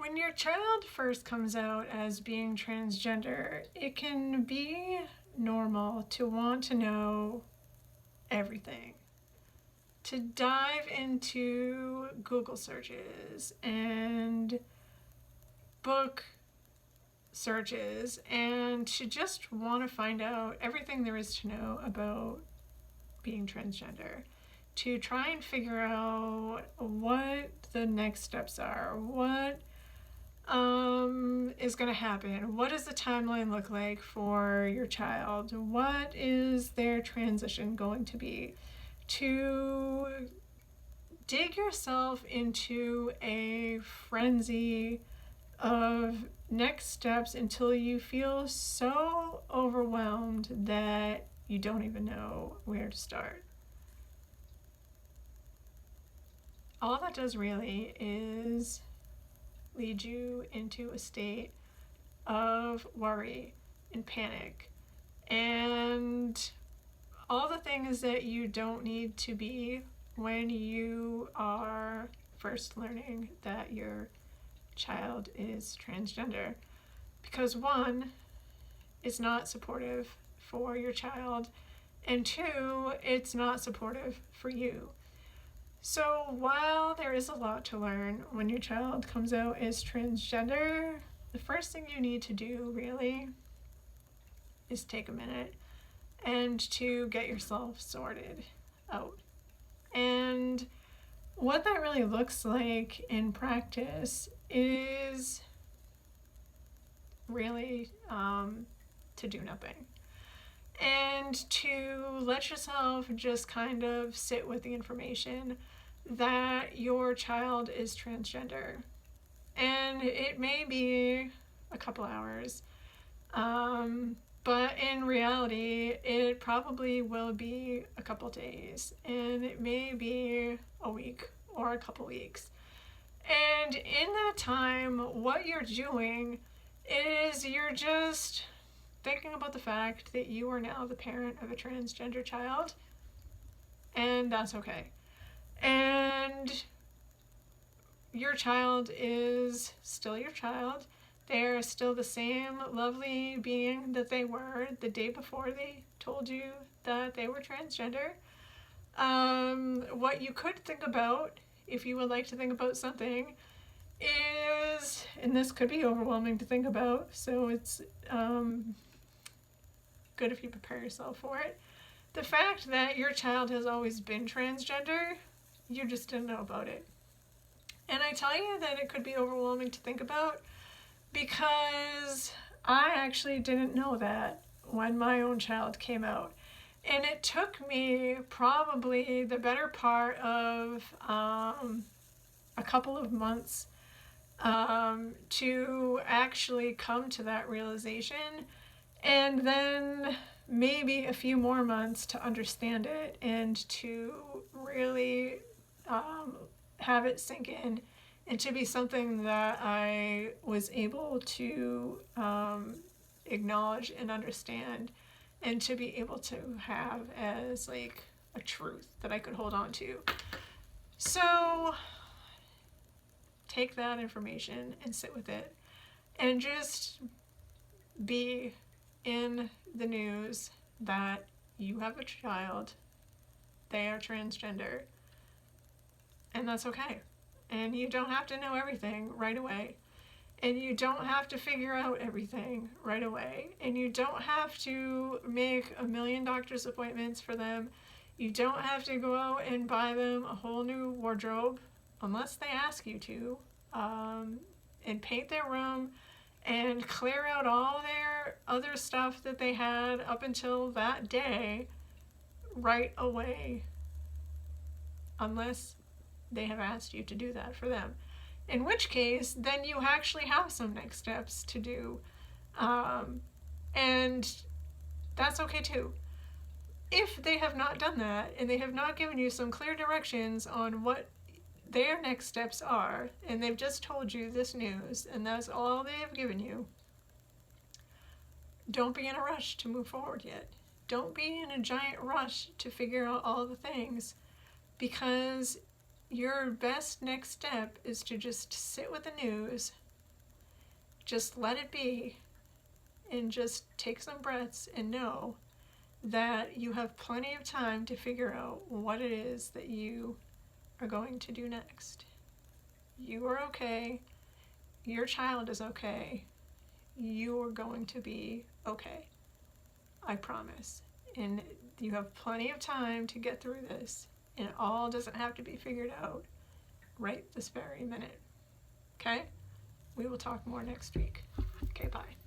When your child first comes out as being transgender, it can be normal to want to know everything, to dive into Google searches and book searches and to just want to find out everything there is to know about being transgender, to try and figure out what the next steps are, what is going to happen, what does the timeline look like for your child, what is their transition going to be, to dig yourself into a frenzy of next steps until you feel so overwhelmed that you don't even know where to start. All that does really is lead you into a state of worry and panic and all the things that you don't need to be when you are first learning that your child is transgender. Because one, it's not supportive for your child, and two, it's not supportive for you. So while there is a lot to learn when your child comes out as transgender, the first thing you need to do really is take a minute and to get yourself sorted out. And what that really looks like in practice is really to do nothing and to let yourself just kind of sit with the information that your child is transgender. And it may be a couple hours, but in reality, it probably will be a couple days, and it may be a week or a couple weeks. And in that time, what you're doing is you're just thinking about the fact that you are now the parent of a transgender child, and that's okay. And your child is still your child. They're still the same lovely being that they were the day before they told you that they were transgender. What you could think about, if you would like to think about something, is, and this could be overwhelming to think about, so it's good if you prepare yourself for it, the fact that your child has always been transgender, you just didn't know about it. And I tell you that it could be overwhelming to think about because I actually didn't know that when my own child came out. And it took me probably the better part of a couple of months to actually come to that realization, and then maybe a few more months to understand it and to really have it sink in and to be something that I was able to acknowledge and understand and to be able to have as like a truth that I could hold on to. So take that information and sit with it and just be in the news that you have a child, they are transgender, and that's okay. And you don't have to know everything right away. And you don't have to figure out everything right away. And you don't have to make 1,000,000 doctor's appointments for them. You don't have to go out and buy them a whole new wardrobe unless they ask you to. And paint their room and clear out all their other stuff that they had up until that day right away. Unless they have asked you to do that for them. In which case, then you actually have some next steps to do. And that's okay too. If they have not done that, and they have not given you some clear directions on what their next steps are, and they've just told you this news, and that's all they have given you, don't be in a rush to move forward yet. Don't be in a giant rush to figure out all the things, because your best next step is to just sit with the news just let it be and just take some breaths and know that you have plenty of time to figure out what it is that you are going to do next. You are okay. Your child is okay. You are going to be okay. I promise. And you have plenty of time to get through this. And it all doesn't have to be figured out right this very minute. Okay? We will talk more next week. Okay, bye.